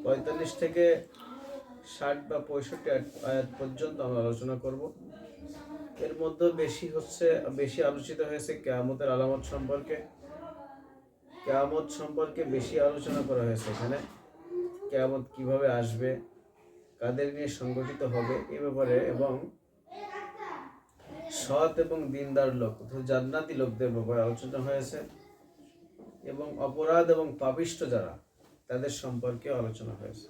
45 থেকে 60 বা 65 আয়াত পর্যন্ত আমরা আলোচনা করব। এর মধ্যে বেশি আলোচিত হয়েছে কিয়ামতের আলামত সম্পর্কে। কিয়ামত সম্পর্কে বেশি আলোচনা করা হয়েছে এখানে। কিয়ামত কিভাবে আসবে, কাদের নিয়ে সংগঠিত হবে এ ব্যাপারে, এবং সৎ এবং দিনদার লোক জান্নাতি লোকদের ব্যাপারে আলোচনা হয়েছে, এবং অপরাধ এবং পাপিষ্ঠ যারা তাদের সম্পর্কে আলোচনা হয়েছে।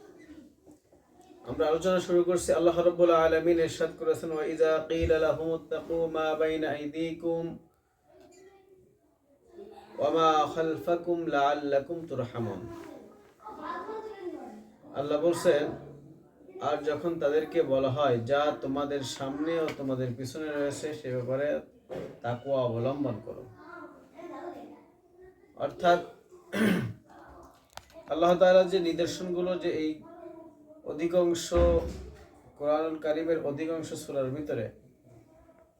আমরা আলোচনা শুরু করছি। আল্লাহ রাব্বুল আলামিন ইরশাদ করেছেন, ওয়া ইযা ক্বিলা লাহুমুত্তাকু মা বাইনা আইদিকুম ওয়া মা খালফাকুম লাআল্লাকুম তুরহামুন। আল্লাহ বলছেন, আর যখন তাদেরকে বলা হয় যা তোমাদের সামনে ও তোমাদের পিছনে রয়েছে সে ব্যাপারে তাকওয়া অবলম্বন করো। অর্থাৎ আল্লাহ তাআলা যে নিদর্শনগুলো, যে এই অধিকাংশ কোরআনুল কারীমের অধিকাংশ সূরার ভিতরে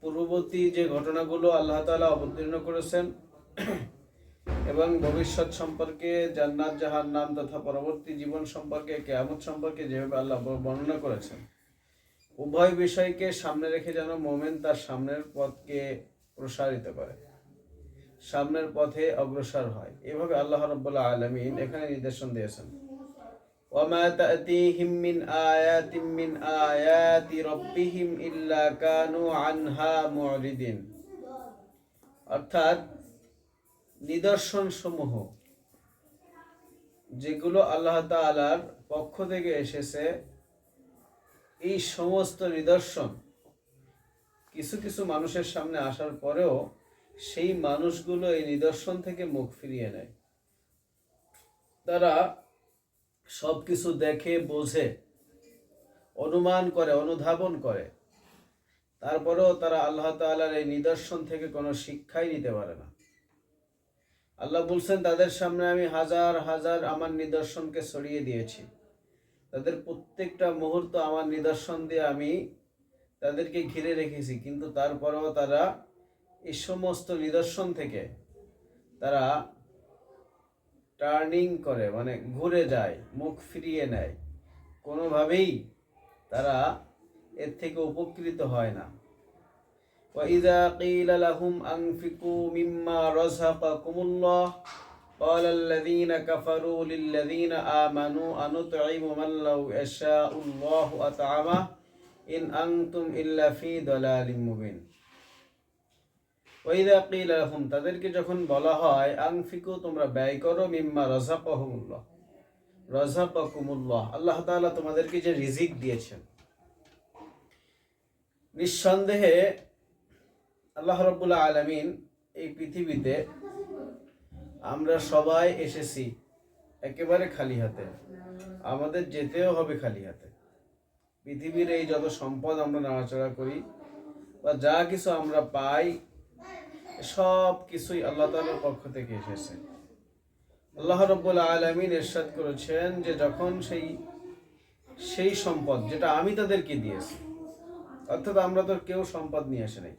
পূর্ববর্তী যে ঘটনাগুলো আল্লাহ তাআলা অবতীর্ণ করেছেন এবং ভবিষ্যৎ সম্পর্কে, জান্নাত জাহান্নাম তথা পরবর্তী জীবন সম্পর্কে, কিয়ামত সম্পর্কে যেভাবে আল্লাহ বর্ণনা করেছেন, উভয় বিষয়কে সামনে রেখে যেন মুমিন তার সামনের পথকে প্রসারিত করে, সামনের পথে অগ্রসর হয়। এভাবে আল্লাহ রাব্বুল আলামিন এখানে নির্দেশন দিয়েছেন। وما تأتيهم من آيات من آيات ربهم إلا كانوا عنها معرضين। অর্থাৎ নিদর্শন সমূহ যেগুলো আল্লাহ তাআলার পক্ষ থেকে এসেছে, এই সমস্ত নিদর্শন কিছু কিছু মানুষের সামনে আসার পরেও সেই মানুষগুলো এই নিদর্শন থেকে মুখ ফিরিয়ে নেয়। তারা সবকিছু দেখে, বোঝে, অনুমান করে, অনুধাবন করে, তারপরেও তারা আল্লাহ তাআলার এই নিদর্শন থেকে কোনো শিক্ষাই নিতে পারে না। আল্লাহ বলছেন, তাদের সামনে আমি হাজার হাজার আমার নিদর্শনকে ছড়িয়ে দিয়েছি, তাদের প্রত্যেকটা মুহূর্ত আমার নিদর্শন দিয়ে আমি তাদেরকে ঘিরে রেখেছি, কিন্তু তারপরেও তারা এই সমস্ত নিদর্শন থেকে তারা টার্নিং করে, মানে ঘুরে যায়, মুখ ফিরিয়ে নেয়, কোনোভাবেই তারা এর থেকে উপকৃত হয় না। وَإِذَا قِيلَ لَهُمْ أَنْفِقُوا مِمَّا رَزَقَكُمُ اللَّهُ قَالَ الَّذِينَ كَفَرُوا لِلَّذِينَ آمَنُوا أَنُطْعِمُ مَنْ لَوْ يَشَاءُ اللَّهُ أَطْعَمَهُ إِنْ أَنْتُمْ إِلَّا فِي ضَلَالٍ مُبِينٍ। ওয়াইদা কিলা লাহুম, তাদেরকে যখন বলা হয় আনফিকু, তোমরা ব্যয় করো, মিম্মা রাযাকাহুমুল্লাহ, রাযাকাকুমুল্লাহ, আল্লাহ তাআলা তোমাদেরকে যে রিজিক দিয়েছেন। নিঃসন্দেহে আল্লাহ রাব্বুল আলামিন এই পৃথিবীতে আমরা সবাই এসেছি একেবারে খালি হাতে, আমাদের যেতেও হবে খালি হাতে। পৃথিবীর এই যত সম্পদ আমরা নাড়াচাড়া করি বা যা কিছু আমরা পাই, সব কিছুই আল্লাহ তাআলার পক্ষ থেকে এসেছে। আল্লাহ রাব্বুল আলামিন ইরশাদ করেছেন যে যখন সেই সম্পদ যেটা আমি তাদেরকে দিয়েছি, অর্থাৎ আমরা তো কেউ সম্পদ নিয়ে আসে নাই,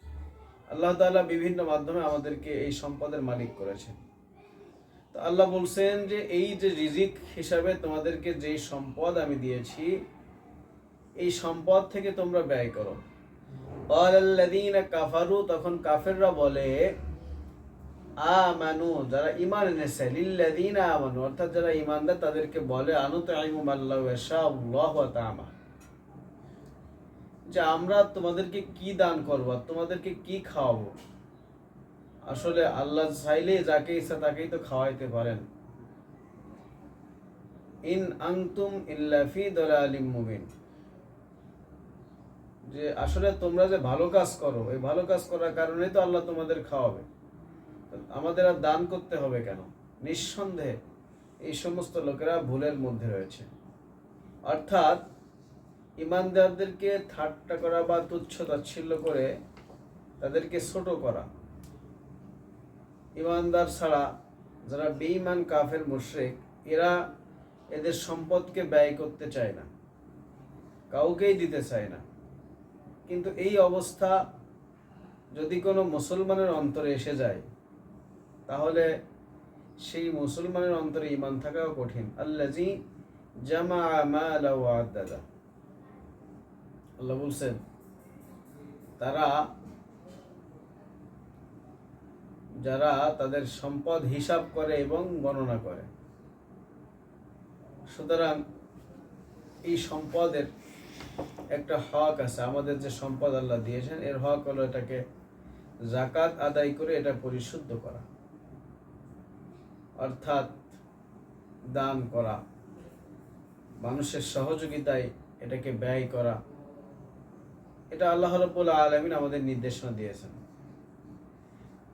আল্লাহ তাআলা বিভিন্ন মাধ্যমে আমাদেরকে এই সম্পদের মালিক করেছেন। তো আল্লাহ বলছেন যে এই যে রিজিক হিসাবে তোমাদেরকে যেই সম্পদ আমি দিয়েছি, এই সম্পদ থেকে তোমরা ব্যয় করো। ক্বালাল্লাযীনা কাফারু, তখন কাফেররা বলে, আমানু, যারা ঈমান এনেছে, লিল্লাযীনা আমানু, অর্থাৎ যারা ঈমানদার তাদেরকে বলে, আনুতঈমু মাল্লাহু ইয়াশাউল্লাহু ওয়া তাআলা, যে আমরা তোমাদেরকে কি দান করব, তোমাদেরকে কি খাওয়াবো। আসলে আল্লাহ চাইলে যাকে ইচ্ছা তাকেই তো খাওয়াইতে পারেন। ইন আনতুম ইল্লা ফি দালালিম মুবিন, যে আসলে তোমরা যে ভালো কাজ করো, এই ভালো কাজ করার কারণেই তো আল্লাহ তোমাদের খাওয়াবে, আমাদের আর দান করতে হবে কেন? নিঃসন্দেহে এই সমস্ত লোকেরা ভুলের মধ্যে রয়েছে। অর্থাৎ ঈমানদারদেরকে ঠাট্টা করা বা তুচ্ছ তাচ্ছিল্য করে তাদেরকে ছোট করা। ঈমানদার ছাড়া যারা বেঈমান, কাফের, মুশরিক, এরা এদের সম্পদকে ব্যয় করতে চায় না, কাউকেই দিতে চায় না। কিন্তু এই অবস্থা যদি কোনো মুসলমানের অন্তরে এসে যায়, তাহলে সেই মুসলমানের অন্তরে ঈমান থাকাও কঠিন। আল্লাযী জামা মালা ওয়া আদ্দাদা। আল্লাহ বলছেন তারা, যারা তাদের সম্পদ হিসাব করে এবং গণনা করে। সুতরাং এই সম্পদের একটা হক আছে। আমাদের যে সম্পদ আল্লাহ দিয়েছেন এর হক হলো এটাকে যাকাত আদায় করে এটা পরিশুদ্ধ করা, অর্থাৎ দান করা, মানুষের সহযোগিতায় এটাকে ব্যয় করা। এটা আল্লাহ রাব্বুল আলামিন আমাদের নির্দেশনা দিয়েছেন।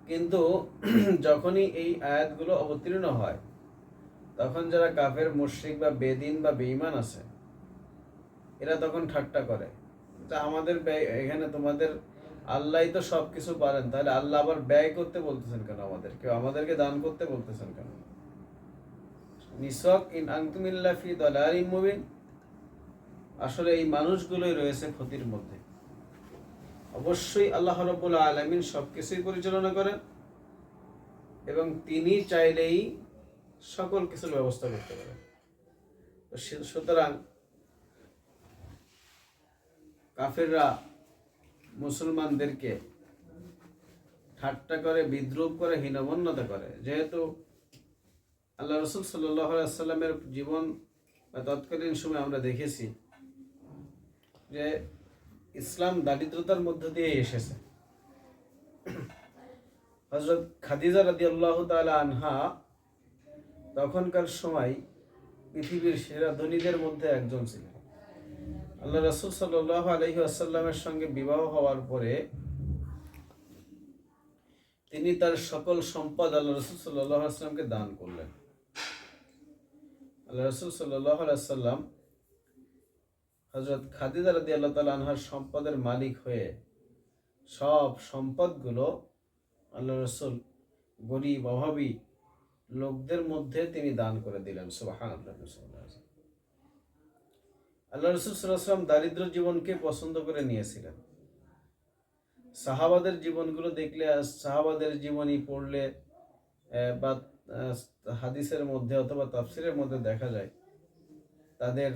কিন্তু যখনই এই আয়াতগুলো অবতীর্ণ হয় তখন যারা কাফের, মুশরিক বা বেদিন বা বেঈমান আছে এরা তখন ঠাট্টা করে, তা আমাদের ব্যয়, এখানে তোমাদের আল্লাহই তো সবকিছু পারেন, তাহলে আল্লাহ আবার ব্যয় করতে বলতেছেন কেন আমাদেরকে, আমাদেরকে দান করতে বলতেছেন কেন? নিসক ইন আনতুম ইল্লা ফি দালালিন মুবিন। আসলে এই মানুষগুলোই রয়েছে ক্ষতির মধ্যে। অবশ্যই আল্লাহ রাব্বুল আলামিন সবকিছুই পরিচালনা করেন এবং তিনি চাইলেই সকল কিছুর ব্যবস্থা করতে পারেন। সুতরাং কাফেররা মুসলমানদেরকে ঠাট্টা করে, বিদ্রুপ করে, হীনমন্যতা করে। যেহেতু আল্লাহ রাসূল সাল্লাল্লাহু আলাইহি ওয়াসাল্লামের জীবন বা তৎকালীন সময় আমরা দেখেছি যে ইসলাম দারিদ্রতার মধ্য দিয়ে এসেছে। হযরত খাদিজা রাদিয়াল্লাহু তাআলা আনহা তখনকার সময় পৃথিবীর সেরা ধনীদের মধ্যে একজন ছিলেন। আল্লাহ রাসূল সাল্লাল্লাহু আলাইহি ওয়াসাল্লামের সঙ্গে বিবাহ হওয়ার পরে তিনি তার সকল সম্পদ আল্লাহ রাসূল সাল্লাল্লাহু আলাইহি ওয়াসাল্লামকে দান করলেন। আল্লাহ রাসূল সাল্লাল্লাহু আলাইহি ওয়াসাল্লাম হযরত খাদিজা রাদিয়াল্লাহু তাআলা আনহার সম্পদের মালিক হয়ে সব সম্পদগুলো আল্লাহ রাসূল গরীব, অভাবী লোকদের মধ্যে তিনি দান করে দিলেন। সুবহানাল্লাহ। আল্লাহ রাসূল সাল্লাল্লাহু আলাইহি ওয়াসাল্লাম দারিদ্র জীবনকে পছন্দ করে নিয়েছিলেন। সাহাবাদের জীবনগুলো দেখলে, সাহাবাদের জীবনী পড়লে বা হাদিসের মধ্যে অথবা তাফসিরের মধ্যে দেখা যায় তাদের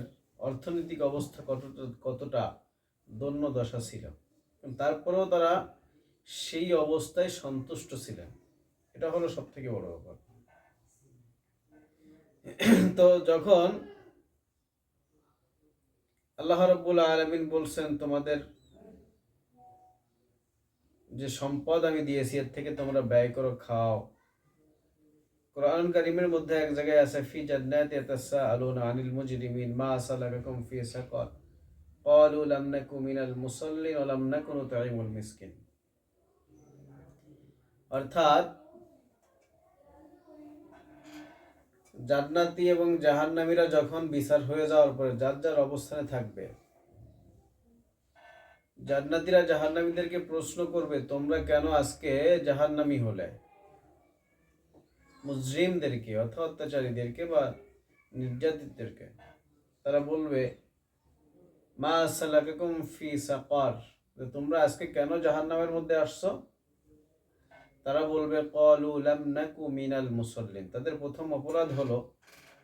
অর্থনৈতিক অবস্থা কতটা দৈন্য দশা ছিল, তারপরেও তারা সেই অবস্থায় সন্তুষ্ট ছিলেন। এটা হলো সব থেকে বড় ব্যাপার। তো যখন আল্লাহ রাব্বুল আলামিন বলছেন তোমাদের যে সম্পদ আমি দিয়েছি এর থেকে তোমরা ব্যয় করো, খাও। কোরআন কারীমের মধ্যে এক জায়গায় আছে ফি জান্নাতি ইয়াতাসাআলুনা আনিল মুজরিমিন মা সালাকাকুম ফি সাকার ক্বালু লাম নাকু মিনাল মুসাল্লিন ওয়া লাম নাকু নুতঈমুল মিসকিন। অর্থাৎ জান্নাতি এবং জাহান্নামীরা যখন বিচার হয়ে যাওয়ার পরে যার যার অবস্থানে থাকবে, জান্নাতীরা জাহান্নামীদেরকে প্রশ্ন করবে তোমরা কেন আজকে জাহান্নামী হলে? মুজরিমদেরকে অথবা অত্যাচারীদেরকে বা নির্যাতিতদেরকে তারা বলবে মা সালাকাকুম ফি সাকার, তোমরা আজকে কেন জাহান্নামের মধ্যে আসছো? তারা বলবে ক্বালু লাম নাকু মিনাল মুসাল্লিন, তাদের প্রথম অপরাধ হলো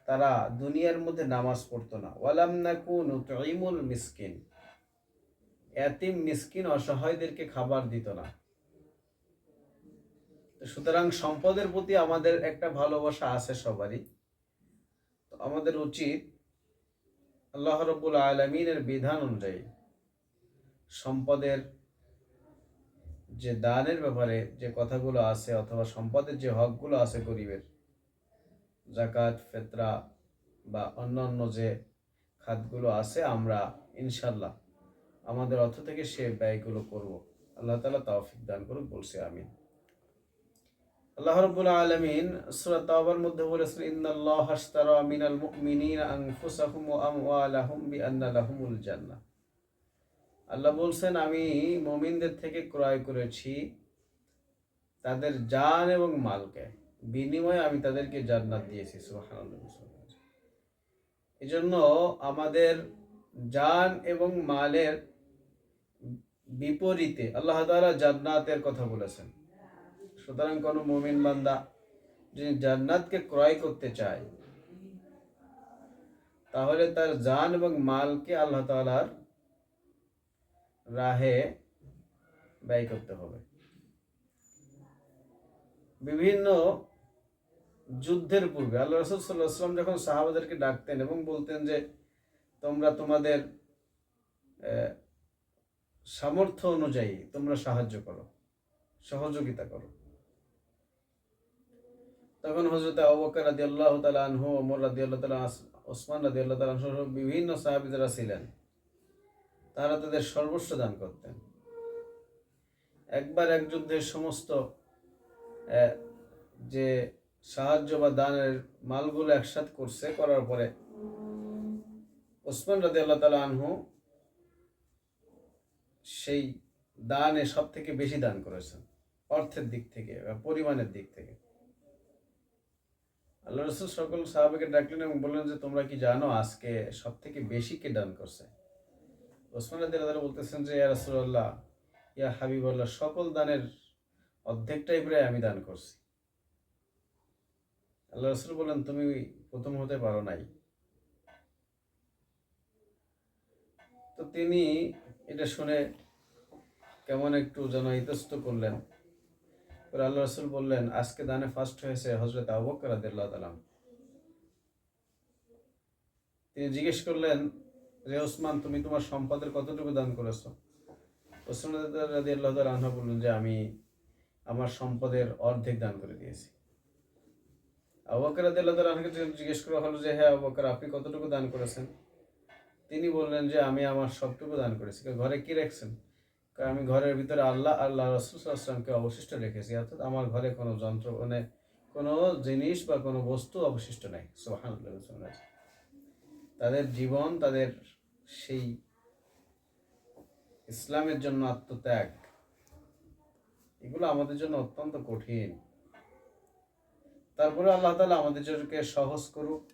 তারা দুনিয়ার মধ্যে নামাজ পড়তো না। ওয়া লাম নাকু নুতঈমুল মিসকিন, এতিম মিসকিন অসহায়দেরকে খাবার দিত না। সুতরাং সম্পদের প্রতি আমাদের একটা ভালোবাসা আছে সবারই। তো আমাদের উচিত আল্লাহ রাব্বুল আলামিনের বিধান অনুযায়ী সম্পদের যে দানের ব্যাপারে যে কথাগুলো আছে অথবা সম্পদের যে হকগুলো আছে গরিবের, যাকাত, ফিতরা বা অন্যান্য যে খাতগুলো আছে, আমরা ইনশাআল্লাহ আমাদের অর্থ থেকে সে ব্যয়গুলো করব। আল্লাহ তাআলা তৌফিক দান করুন, বলছি আমিন। আল্লাহ রাব্বুল আলামিন সূরা তাওবার মধ্যে বলেছেন ইন্নাল্লাহা আশতারা মিনাল মুমিনিনা আনফুসাহুম ওয়া আমওয়ালাহুম বিআন্না লাহুমুল জান্নাহ। আল্লাহ বলছেন আমি মুমিনদের থেকে ক্রয় করেছি তাদের জান এবং মালকে, বিনিময়ে আমি তাদেরকে জান্নাত দিয়েছি। সুবহানাল্লাহ। এজন্য আমাদের জান এবং মালের বিপরীতে আল্লাহ তাআলা জান্নাতের কথা বলেছেন। সুতরাং কোনো মুমিন বান্দা যিনি জান্নাতকে ক্রয় করতে চায় তাহলে তার জান এবং মালকে আল্লাহ তাআলার রাহে ব্যয় করতে হবে। বিভিন্ন যুদ্ধের পূর্বে আল্লাহ রাসূল সাল্লাল্লাহু আলাইহি ওয়াসাল্লাম যখন সাহাবাদেরকে ডাকতেন এবং বলতেন যে তোমরা তোমাদের সামর্থ্য অনুযায়ী তোমরা সাহায্য করো, সহযোগিতা করো, তখন হযরত আবু বকর রাদিয়াল্লাহু তাআলা আনহু, ওমর রাদিয়াল্লাহু তাআলা, ওসমান রাদিয়াল্লাহু তাআলা আনহু বিভিন্ন সাহাবী যারা ছিলেন তারা তাদের সর্বস্ব দান করতেন। একবার এক যুদ্ধের সমস্ত যে সাহায্য বা দানের মালগুলো একসাথ করার পরে ওসমান রাদিয়াল্লাহু তাআলা আনহু সেই দানে সব থেকে বেশি দান করেছেন, অর্থের দিক থেকে বা পরিমাণের দিক থেকে। আল্লাহ রাসূল সকল সাহাবাকে ডাকলেন এবং বললেন যে তোমরা কি জানো আজকে সব থেকে বেশি কে দান করছে? ওসমান রাদিয়াল্লাহু তাআলা বলতেছেন যে ইয়া রাসূলুল্লাহ, ইয়া হাবিবাল্লাহ, সকল দানের অর্ধেকটাই প্রায় আমি দান করছি। আল্লাহ রাসূল বললেন তুমি প্রথম হতে পারো নাই। তো তিনি এটা শুনে কেমন একটু যেন ইতস্তত করলেন। আল্লাহ রাসূল বললেন আজকে দানে ফার্স্ট হয়েছে হযরত আবু বকর রাদিয়াল্লাহু তাআলা। তিনি জিজ্ঞেস করলেন যে ওসমান, তুমি তোমার সম্পদের কতটুকু দান করেছো? ওসমান রাদিয়াল্লাহু তাআলা আনহু বললেন যে আমি আমার সম্পদের অর্ধেক দান করে দিয়েছি। আবু বকর রাদিয়াল্লাহু তাআলা আনহুকে জিজ্ঞেস করা হলো যে হ্যাঁ আবু বকর, আপনি কতটুকু দান করেছেন? তিনি বললেন যে আমি আমার সবটুকু দান করেছি। ঘরে কি রাখছেন? আমি ঘরের ভিতরে আল্লাহ রাসূল সাল্লাল্লাহু আলাইহি ওয়াসাল্লামকে অবশিষ্ট রেখেছি, অর্থাৎ আমার ঘরে কোনো যন্ত্র মানে কোনো জিনিস বা কোনো বস্তু অবশিষ্ট নাই। সুবহানাল্লাহ। তাদের জীবন, তাদের সেই ইসলামের জন্য আত্মত্যাগ, এগুলো আমাদের জন্য অত্যন্ত কঠিন। তারপরে আল্লাহ তাআলা আমাদের জন্য সহজ করুক,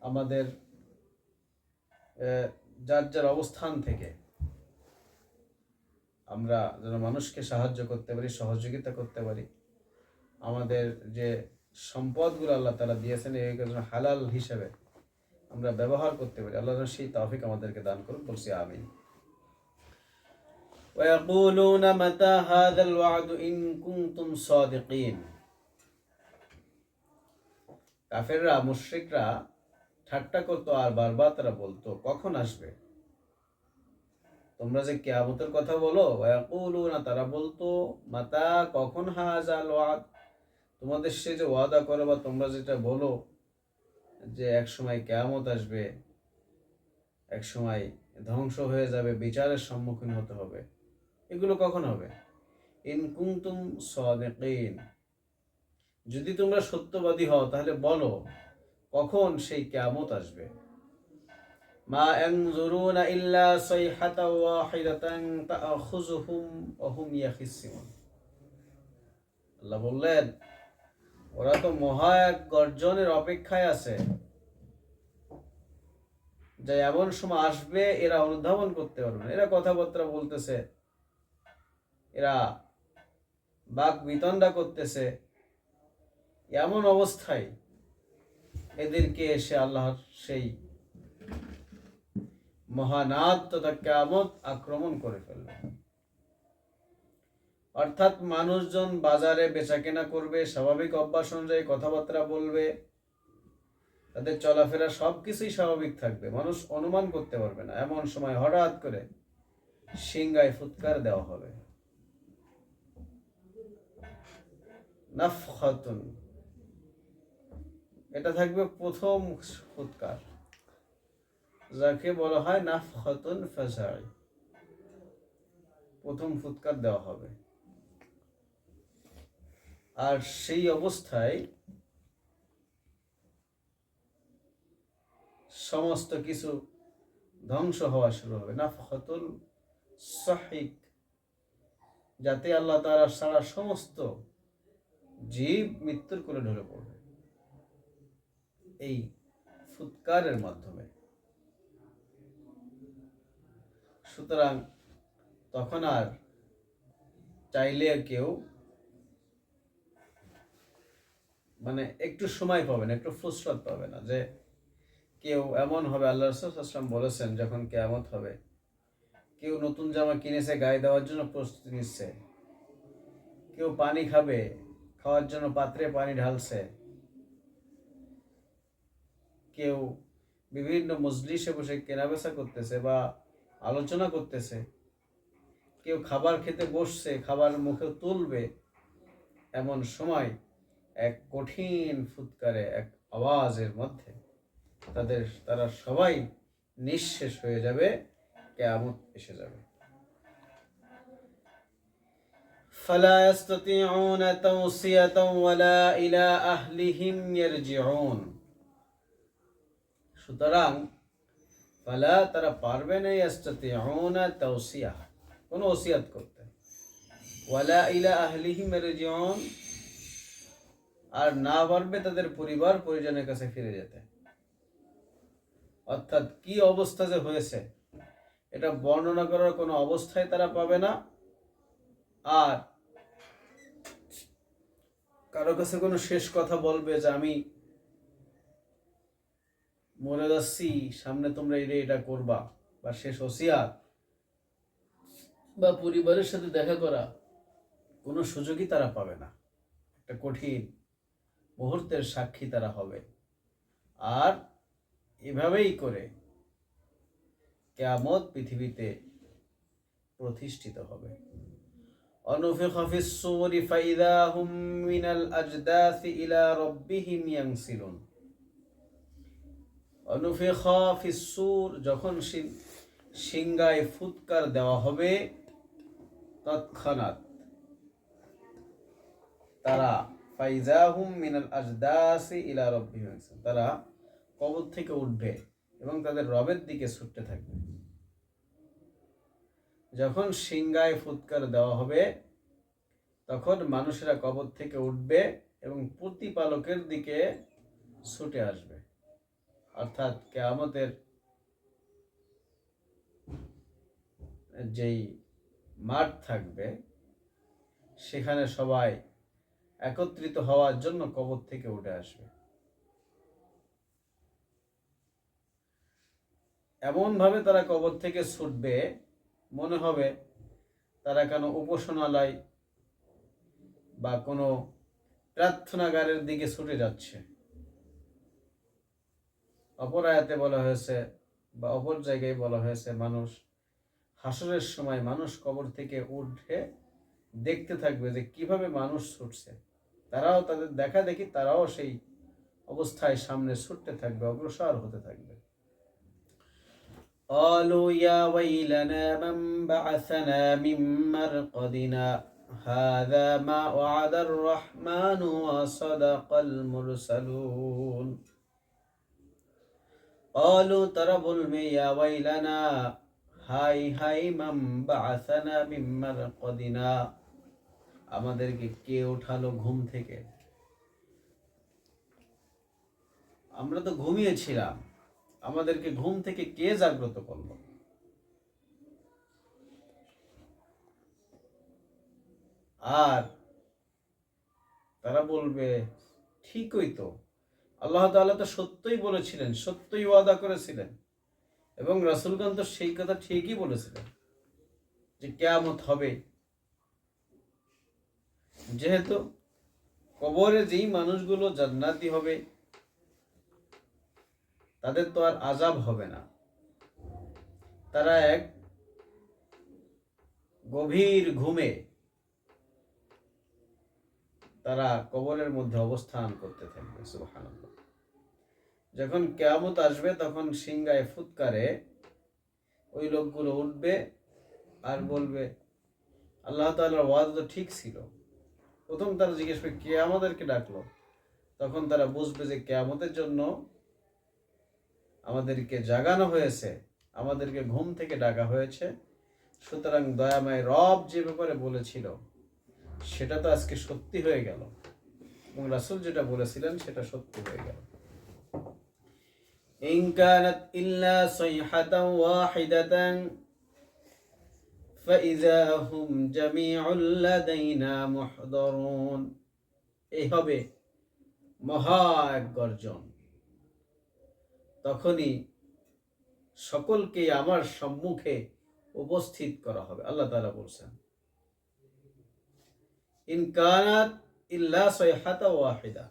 আমাদের যার যার অবস্থান থেকে আমরা যেন মানুষকে সাহায্য করতে পারি, সহযোগিতা করতে পারি। আমাদের যে সম্পদগুলো আল্লাহ তাআলা দিয়েছেন এগুলো যেন হালাল হিসেবে আমরা ব্যবহার করতে পারি। আল্লাহ যেন সেই তৌফিক আমাদেরকে দান করুন, বলছি আমিন। ويقولون متى هذا الوعد إن كنتم صادقين। কাফেররা, মুশরিকরা ঠাট্টা করতো আর বারবার তারা বলতো কখন আসবে? তোমরা যে কিয়ামতের কথা বলো, ওয়ায়াকুলুনা, তারা বলতো, মাতা, কখন হাযাল ওয়াদ, তোমাদের সে যে ওয়াদা করো বা তোমরা যেটা বলো যে এক সময় কিয়ামত আসবে, এক সময় ধ্বংস হয়ে যাবে, বিচারের সম্মুখীন হতে হবে, এগুলো কখন হবে? ইন কুনতুম সাদিকিন, যদি তোমরা সত্যবাদী হও তাহলে বলো কখন সেই কিয়ামত আসবে। মা ইয়ানজুরুনা ইল্লা সাইহাতান ওয়াহিদাতান তাআখুযুহুম ওয়া হুম ইয়াখিসুন। আল্লাহ বললেন ওরা তো মহা এক গর্জনের অপেক্ষায় আছে, যে এমন সময় আসবে এরা অনুধাবন করতে পারবে না। এরা কথাবার্তা বলতেছে, এরা বাক বিতণ্ডা করতেছে, এমন অবস্থায় এদেরকে এসে আল্লাহর সেই মহানাদ তথা কিয়ামত আক্রমণ করে ফেলবে। অর্থাৎ মানুষজন বাজারে বেচাকেনা করবে, স্বাভাবিক অভ্যাস অনুযায়ী কথাবার্তা বলবে, তাদের চলাফেরা সবকিছুই স্বাভাবিক থাকবে, মানুষ অনুমান করতে পারবে না। এমন সময় হঠাৎ করে সিংহায় ফুৎকার দেওয়া হবে, নাফখাতুন, এটা থাকবে প্রথম ফুৎকার, যাকে বলা হয় নাফখাতুন ফাজাই, প্রথম ফুৎকার দেওয়া হবে। আর সেই অবস্থায় সমস্ত কিছু ধ্বংস হওয়া শুরু হবে। নাফখাতুল সাহিক, যাতে আল্লাহ তাআলা সারা সমস্ত জীব মৃত্যুর কোলে ঢলে পড়বে এই ফুৎকারের মাধ্যমে। সুতরাং তখন আর চাইলে কেউ মানে একটু সময় পাবে না, একটু ফুসরত পাবে না, যে কেউ এমন হবে, আল্লাহ রাসূল সাল্লাল্লাহু আলাইহি ওয়াসাল্লাম বলেছেন, যখন কিয়ামত হবে, কেউ নতুন জামা কিনেছে গায়ে দেওয়ার জন্য প্রস্তুতি নিচ্ছে, কেউ পানি খাবে, খাওয়ার জন্য পাত্রে পানি ঢালছে, কেউ বিভিন্ন মজলিসে বসে কেনাবেচা করতেছে বা আলোচনা করতেছে, কেউ খাবার খেতে বসছে, খাবার মুখে তুলবে, এমন সময় এক কঠিন ফুৎকারে, এক আওয়াজের মধ্যে তারা সবাই নিঃশেষ হয়ে যাবে, কিয়ামত এসে যাবে। ফালা ইস্তাতিউনা তাওসিয়াতাও ওয়ালা ইলা আহলিহিম ইয়ারজিউন। সুতরাং ফালা, তারা পারবে না, ইস্তাতিউনা তাওসিয়া, কোনো ওসিয়াত করতে, ওয়ালা ইলা আহলিহিম ইয়ারজিউন, আর না পারবে তাদের পরিবার পরিজনের কাছে ফিরে যেতে। অর্থাৎ কি অবস্থা যে হয়েছে এটা বর্ণনা করার কোনো অবস্থায় তারা পাবে না। আর কারো কাছে কোনো শেষ কথা বলবে যে আমি মরে যাচ্ছি, সামনে তোমরা এটা করবা, বা শেষ ওসিয়াত বা পরিবারের সাথে দেখা করা, কোনো সুযোগই তারা পাবে না। একটা কঠিন মুহূর্তের সাক্ষী তারা হবে। আর এভাবেই করে কিয়ামত পৃথিবীতে প্রতিষ্ঠিত হবে। অনুফিখা ফিস সূরি ফাইযা হুম মিনাল আজদাসি ইলা রাব্বিহিম ইয়ানসিলুন। অনুফিখা ফিস সূর, যখন সিংগায় ফুৎকার দেওয়া হবে, তৎক্ষণাৎ তারা ফাইযা হুম মিনাল আজদাসি ইলা রাব্বিহিম ইয়ানসিলুন, তারা কবর থেকে উঠবে এবং তাদের রবের দিকে ছুটতে থাকবে। যখন সিংগায় ফুৎকার দেওয়া হবে, তখন মানুষেরা কবর থেকে উঠবে এবং প্রতিপালকের দিকে ছুটে আসবে। অর্থাৎ কিয়ামতের যেই মাঠ থাকবে, সেখানে সবাই একত্রিত হওয়ার জন্য কবর থেকে উঠে আসবে। এমনভাবে তারা কবর থেকে ছুটবে, মনে হবে তারা কোনো উপাসনালয় বা কোনো প্রার্থনাগারের দিকে ছুটে যাচ্ছে। অপর আয়াতে বলা হয়েছে বা অপর জায়গায় বলা হয়েছে, মানুষ হাসরের সময় মানুষ কবর থেকে উঠে দেখতে থাকবে যে কিভাবে মানুষ ছুটছে। তারাও তাদের দেখা দেখি তারাও সেই অবস্থায় সামনে ছুটতে থাকবে, অগ্রসর হতে থাকবে। قالوا يا ويلنا من بعثنا من مرقدنا هذا ما وعد الرحمن وصدق المرسلون। قالوا, তারা বলবে, ইয়া ওয়াইলানা, হাই হাই, মান বাআসানা মিন মারকাদিনা, আমাদেরকে কে উঠালো ঘুম থেকে? আমরা তো ঘুমিয়েছিলাম, আমাদেরকে ঘুম থেকে কে জাগ্রত করলো? আর তারা বলবে, ঠিকই তো, আল্লাহ তাআলা তো সত্যই বলেছিলেন, সত্যই ওয়াদা করেছিলেন, এবং রাসূলগণ তো সেই কথা ঠিকই বলেছিলেন যে কিয়ামত হবে। যেহেতু কবরে যেই মানুষগুলো জান্নাতি হবে, তাদের তো আর আযাব হবে না, তারা এক গভীর ঘুমে তারা কবরের মধ্যে অবস্থান করতে থাকবে। সুবহানাল্লাহ। যখন কিয়ামত আসবে, তখন সিংগায় ফুৎকারে ওই লোকগুলো উঠবে আর বলবে, আল্লাহ তাআলার ওয়াদা তো ঠিক ছিল। প্রথম তারা জিজ্ঞেস করবে, কে আমাদেরকে ডাকলো? তখন তারা বুঝবে যে কিয়ামতের জন্য আমাদেরকে জাগানো হয়েছে, আমাদেরকে ঘুম থেকে ডাকা হয়েছে। সুতরাং দয়াময় রব যে ব্যাপারে বলেছিল সেটা তো আজকে সত্যি হয়ে গেল, এবং রাসূল যেটা বলেছিলেন সেটা সত্যি হয়ে গেল। ইন কানাত ইল্লা সাইহাতান ওয়াহিদাতান ফাইযা হুম জামিউল লাদাইনা মুহদারুন। এই হবে মহা এক গর্জন, তখনই সকলকে আমার সম্মুখে উপস্থিত করা হবে। আল্লাহ তাআলা বলছেন, ইন কানাত ইল্লা সাইহাতা ওয়াহিদা,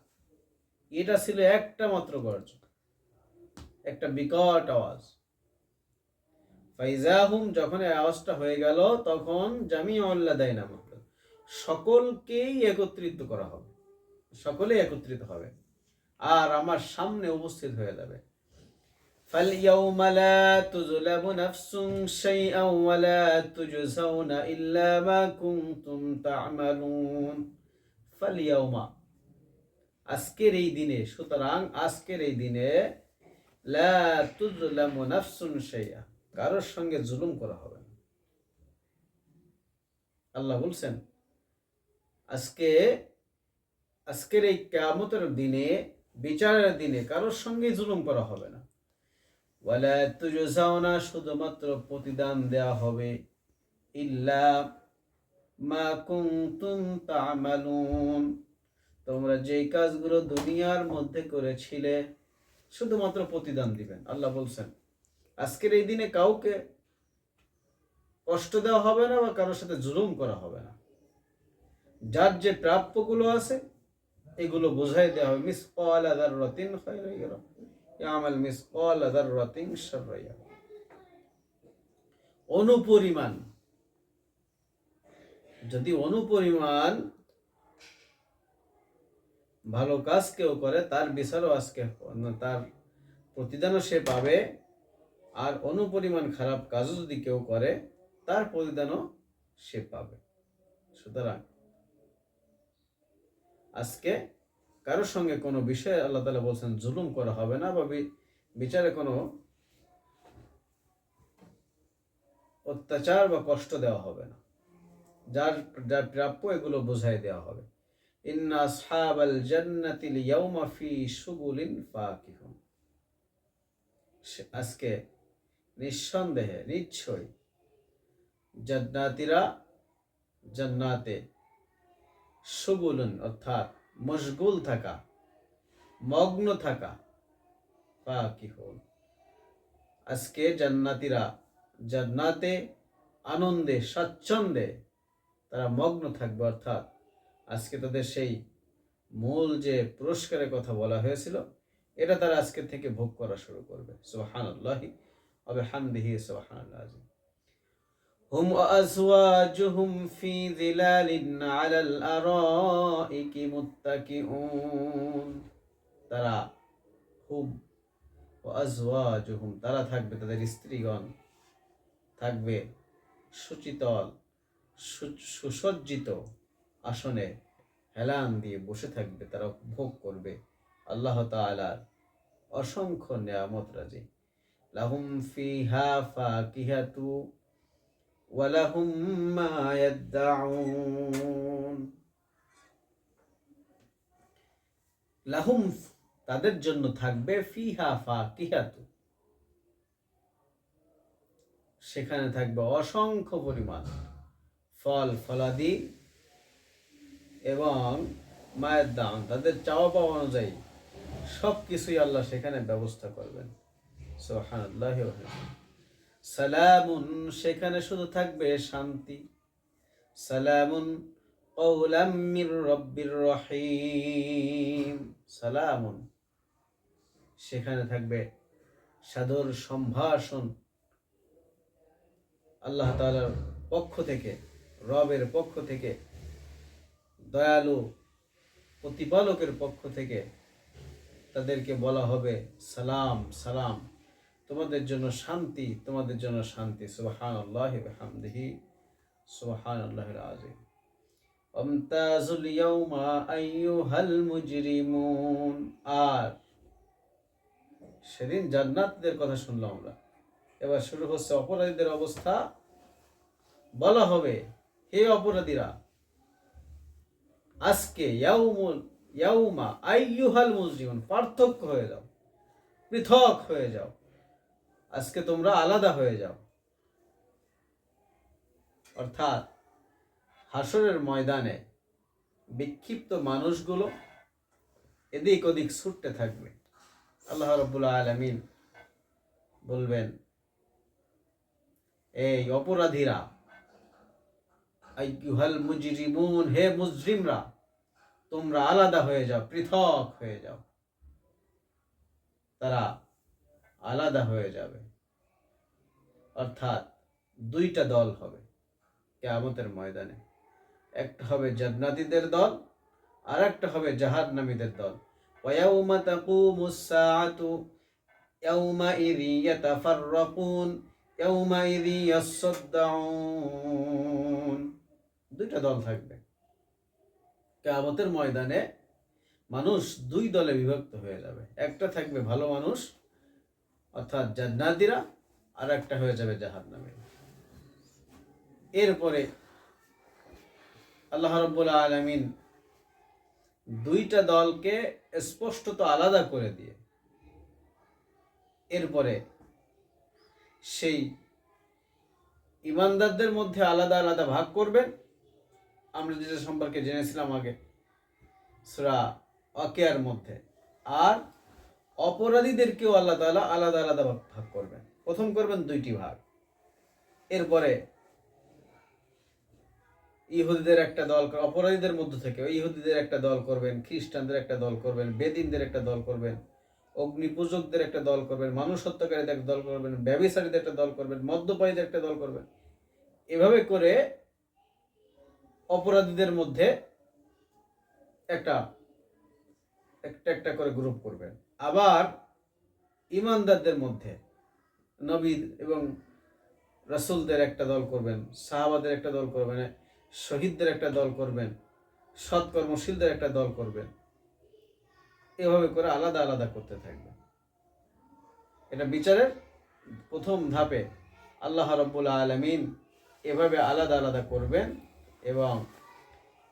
এটা ছিল একটা মাত্র গর্জন, একটা বিকট আওয়াজ। ফাইজাহুম, যখন এই আওয়াজটা হয়ে গেল তখন জামিউল লাদাইনা মুহদার, সকলকেই একত্রিত করা হবে, সকলেই একত্রিত হবে আর আমার সামনে উপস্থিত হয়ে যাবে। فَالْيَوْمَ لَا تُظْلَمُ نَفْسٌ شَيْئًا وَلَا تُجْزَوْنَ إِلَّا مَا كُنْتُمْ تَعْمَلُونَ। فَالْيَوْمَ, আজকের এই দিনে, সুতরাং আজকের এই দিনে, লা তুযলামু নাফসুন শাইআ, কারোর সঙ্গে জুলুম করা হবে না। আল্লাহ বলছেন আজকের এই কিয়ামতের দিনে, বিচারের দিনে কারোর সঙ্গে জুলুম করা হবে না। ওয়ালা তুজজাউনা, শুধুমাত্র প্রতিদান দেয়া হবে, ইল্লা মা কুনতুম তা'মালুন, তোমরা যেই কাজগুলো দুনিয়ার মধ্যে করেছিলে শুধুমাত্র প্রতিদান দিবেন। আল্লাহ বলছেন আজকের এই দিনে কাউকে কষ্ট দেওয়া হবে না বা কারোর সাথে জুলুম করা হবে না। যার যে প্রাপ্যগুলো আছে এগুলো বোঝাই দেওয়া হবে। মিসকালা যাররাতিন খায়রান ইয়ারা, ইয়ামাল মিসকালা যাররাতিন শাররান ইয়ারা। অনুপরিমাণ, যদি অনুপরিমাণ ভালো কাজ কেউ করে তার বিচারও আজকে, তার প্রতিদানও সে পাবে, আর অনুপরিমাণ খারাপ কাজও যদি কেউ করে তার প্রতিদানও সে পাবে। সুতরাং আজকে কারোর সঙ্গে কোনো বিষয়ে আল্লাহ তাআলা বলছেন জুলুম করা হবে না, বা বিচারে কোনো অত্যাচার বা কষ্ট দেওয়া হবে না। যার যার প্রাপ্য এগুলো বোঝাই দেওয়া হবে। ইন্না আসহাবাল জান্নাতি লিয়াউমা ফি শুগুলিন ফাকিহুন, আজকে নিঃসন্দেহে, নিশ্চয়ই জান্নাতীরা জান্নাতে, শুগুলুন অর্থাৎ মশগুল থাকা, মগ্ন থাকা, ফাকিহুন, আজকে জান্নাতীরা জান্নাতে আনন্দে স্বাচ্ছন্দ্যে তারা মগ্ন থাকবে। অর্থাৎ আজকে তাদের সেই মূল যে পুরস্কারের কথা বলা হয়েছিল এটা তারা আজকে থেকে ভোগ করা শুরু করবে। সুবহানাল্লাহি ওয়া বিহামদিহি, সুবহানাল্লাহ আযীম। হুম আযওয়াজুহুম ফি যিলালিন আলাল আরাইকি মুত্তাকিউন, তারা হুম আযওয়াজুহুম, তারা থাকবে, তাদের স্ত্রীগণ থাকবে সুচিতল সুসজ্জিত আসনে হেলান দিয়ে বসে থাকবে, তারা ভোগ করবে আল্লাহ তাআলার অসংখ্য নিয়ামত রাজি। লাহুম ফিহা ফাকিহাতু ওয়া লাহুম মা ইয়াদউন, লাহুম, তাদের জন্য থাকবে, ফিহা ফাকিহাতু, সেখানে থাকবে অসংখ্য পরিমাণ ফল ফলাদি, এবং মায়ের দাম, তাদের চাওয়া পাওয়া অনুযায়ী সব কিছুই আল্লাহ সেখানে ব্যবস্থা করবেন। সুবহানাল্লাহি ওয়া বিহামদিহি। সালামুন, সেখানে শুধু থাকবে শান্তি। সালামুন কওলাম মির রাব্বির রহিম, সালামুন, সেখানে থাকবে সাদর সম্ভাষণ আল্লাহ তাআলার পক্ষ থেকে, রবের পক্ষ থেকে, দয়ালু প্রতিপালকের পক্ষ থেকে তাদেরকে বলা হবে সালাম, সালাম, তোমাদের জন্য শান্তি, তোমাদের জন্য শান্তি। সুবহানাল্লাহি ওয়া বিহামদিহি, সুবহানাল্লাহিল আযীম। আমতাজুল ইয়াউমা আইয়ুহাল মুজরিমুন, আর সেদিন জান্নাতীদের কথা শুনলাম আমরা, এবার শুরু হচ্ছে অপরাধীদের অবস্থা। বলা হবে, হে অপরাধীরা, আজকে ইয়াউমা আইয়ুহাল মুজরিমুন, পার্থক্য হয়ে যাও, পৃথক হয়ে যাও, আজকে তোমরা আলাদা হয়ে যাও। অর্থাৎ হাসরের ময়দানে বিক্ষিপ্ত মানুষগুলো এদিক ওদিক ছুটতে থাকবে। আল্লাহ রাব্বুল আলামিন বলবেন, এই অপরাধীরা, আইয়ুহাল মুজরিমুন, হে মুজরিমরা, তোমরা আলাদা হয়ে যাও, পৃথক হয়ে যাও। তারা আলাদা হয়ে যাবে, অর্থাৎ দুইটা দল হবে কিয়ামতের ময়দানে। একটা হবে জান্নাতীদের দল, আর একটা হবে জাহান্নামীদের দল। ওয়ায়াউমা তাকুমুস সাআতু ইয়াউমাইযি ইয়াতাফাররাকুন ইয়াউমাইযি ইয়াসসাদদাউন। দুইটা দল থাকবে কিয়ামতের ময়দানে। মানুষ দুই দলে বিভক্ত হয়ে যাবে। একটা থাকবে ভালো মানুষ, অর্থাৎ জান্নাতীরা, আর একটা হয়ে যাবে জাহান্নামীরা। এরপরে আল্লাহ রাব্বুল আলামিন দুইটা দলকে স্পষ্টত আলাদা করে দিয়ে এরপরে সেই ইমানদারদের মধ্যে আলাদা আলাদা ভাগ করবেন। আমরা যেটা সম্পর্কে জেনেছিলাম আগে সূরা ওয়াকিয়ার মধ্যে। আর অপরাধীদেরকেও আল্লাহ তাআলা আলাদা আলাদা ভাগ করবেন। প্রথম করবেন দুইটি ভাগ, এরপরে ইহুদিদের একটা দল, অপরাধীদের মধ্য থেকে ইহুদিদের একটা দল করবেন, খ্রিস্টানদের একটা দল করবেন, বেদিনদের একটা দল করবেন, অগ্নি পূজকদের একটা দল করবেন, মানুষ হত্যাকারীদের একটা দল করবেন, ব্যভিচারীদের একটা দল করবেন, মদ্যপায়ীদের একটা দল করবেন। এভাবে করে অপরাধীদের মধ্যে একটা একটা করে গ্রুপ করবেন। আবার ইমানদারদের মধ্যে নবী এবং রাসূলদের একটা দল করবেন, সাহাবাদের একটা দল করবেন, শহীদদের একটা দল করবেন, সৎকর্মশীলদের একটা দল করবেন। এভাবে করে আলাদা আলাদা করতে থাকবে। এটা বিচারের প্রথম ধাপে আল্লাহ রাব্বুল আলামিন এভাবে আলাদা আলাদা করবেন এবং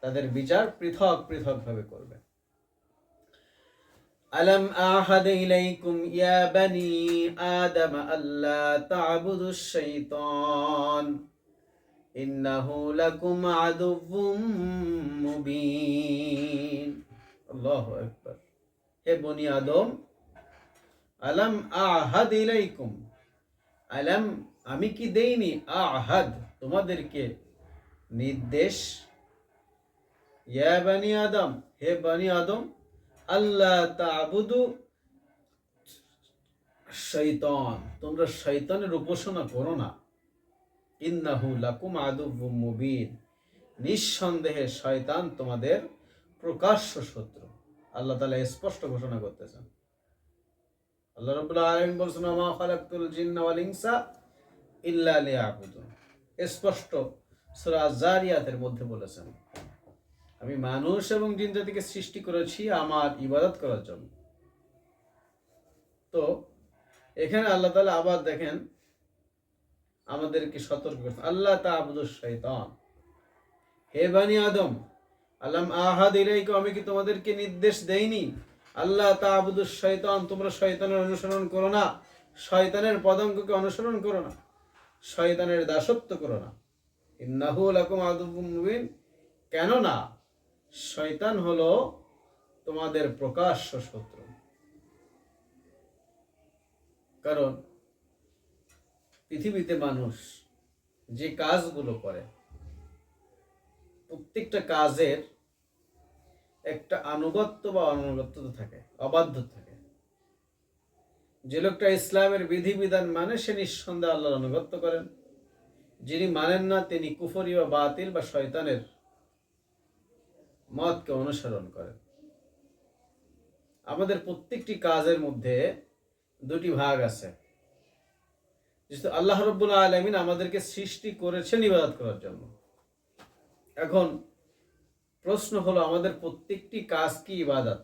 তাদের বিচার পৃথক পৃথকভাবে করবেন। আলাম আহাদ ইলাইকুম ইয়া বানি আদম আল্লা তা'বুদুশ শাইতান ইন্নাহু লাকুম আদুউম মুবিন। আল্লাহু আকবার। হে বনি আদম, আলাম আহাদ ইলাইকুম, আলাম আমি কি দেইনি, আহাদ তোমাদেরকে নির্দেশ, ইয়া বানি আদম হে বনি আদম, আল্লাহ তা'বুদু শাইতান তোমরা শয়তানের উপাসনা করো না, ইন্নাহু লাকুম আদুউম মুবিন নিঃসন্দেহে শয়তান তোমাদের প্রকাশ্য শত্রু। আল্লাহ তাআলা স্পষ্ট ঘোষণা করতেছেন। আল্লাহ রাব্বুল আলামিন বলেছেন, মা খালাকতুল জিন্না ওয়াল ইনসা ইল্লা লিয়াবুদুন। স্পষ্ট সূরা জারিয়াতের মধ্যে বলেছেন, আমি মানুষ এবং জিন জাতিকে সৃষ্টি করেছি আমার ইবাদত করার জন্য। তো এখানে আল্লাহ তাআলা আবার দেখেন আমাদেরকে সতর্ক করছেন, আল্লাহ তা'বুদুশ শাইতান, হে বনি আদম, আলাম আহাদ ইলাইকুম আমি কি তোমাদেরকে নির্দেশ দেইনি, আল্লাহ তা'বুদুশ শাইতান তোমরা শয়তানের অনুসরণ করো না, শয়তানের পদাঙ্ককে অনুসরণ করো না, শয়তানের দাসত্ব করো না। ইন্নাহু লাকুম আদুউম মুবিন, কেননা শয়তান হলো তোমাদের প্রকাশ্য শত্রু। কারণ পৃথিবীতে মানুষ যে কাজগুলো করে প্রত্যেকটা কাজের একটা আনুগত্য বা অনানুগত্য থাকে, অবাধ্য থাকে। যে লোকটা ইসলামের বিধিবিধান মানে সে নিঃসন্দেহে আল্লাহর আনুগত্য করেন। যিনি মানেন না তিনি কুফরি বা বাতিল বা শয়তানের মতকে অনুসরণ করেন। আমাদের প্রত্যেকটি কাজের মধ্যে দুটি ভাগ আছে। যেহেতু আল্লাহ রাব্বুল আলামিন আমাদেরকে সৃষ্টি করেছেন ইবাদত করার জন্য। এখন প্রশ্ন হলো আমাদের প্রত্যেকটি কাজ কি ইবাদত?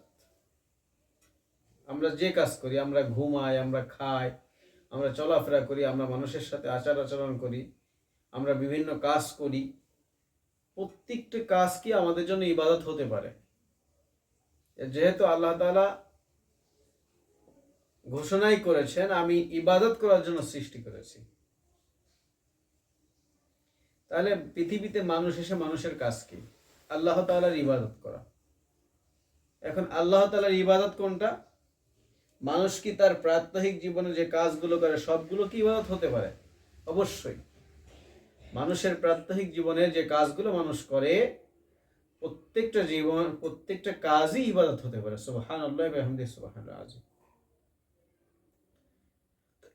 আমরা যে কাজ করি, আমরা ঘুমাই, আমরা খাই, আমরা চলাফেরা করি, আমরা মানুষের সাথে আচার আচরণ করি, আমরা বিভিন্ন কাজ করি, প্রত্যেকটি কাজ কি আমাদের জন্য ইবাদত হতে পারে? যেহেতু আল্লাহ তাআলা ঘোষণাই করেছেন আমি ইবাদত করার জন্য সৃষ্টি করেছি, তাহলে পৃথিবীতে মানুষ এসে মানুষের কাজ কি? আল্লাহ তাআলার ইবাদত করা। এখন আল্লাহ তাআলার ইবাদত কোনটা? মানুষ কি তার প্রাত্যহিক জীবনে যে কাজগুলো করে সবগুলো কি ইবাদত হতে পারে? অবশ্যই। মানুষের প্রাত্যহিক জীবনে যে কাজগুলো মানুষ করে প্রত্যেকটা কাজই ইবাদত হতে পারে। সুবহানাল্লাহ ওয়া বিহামদিহি সুবহানাল আযীম।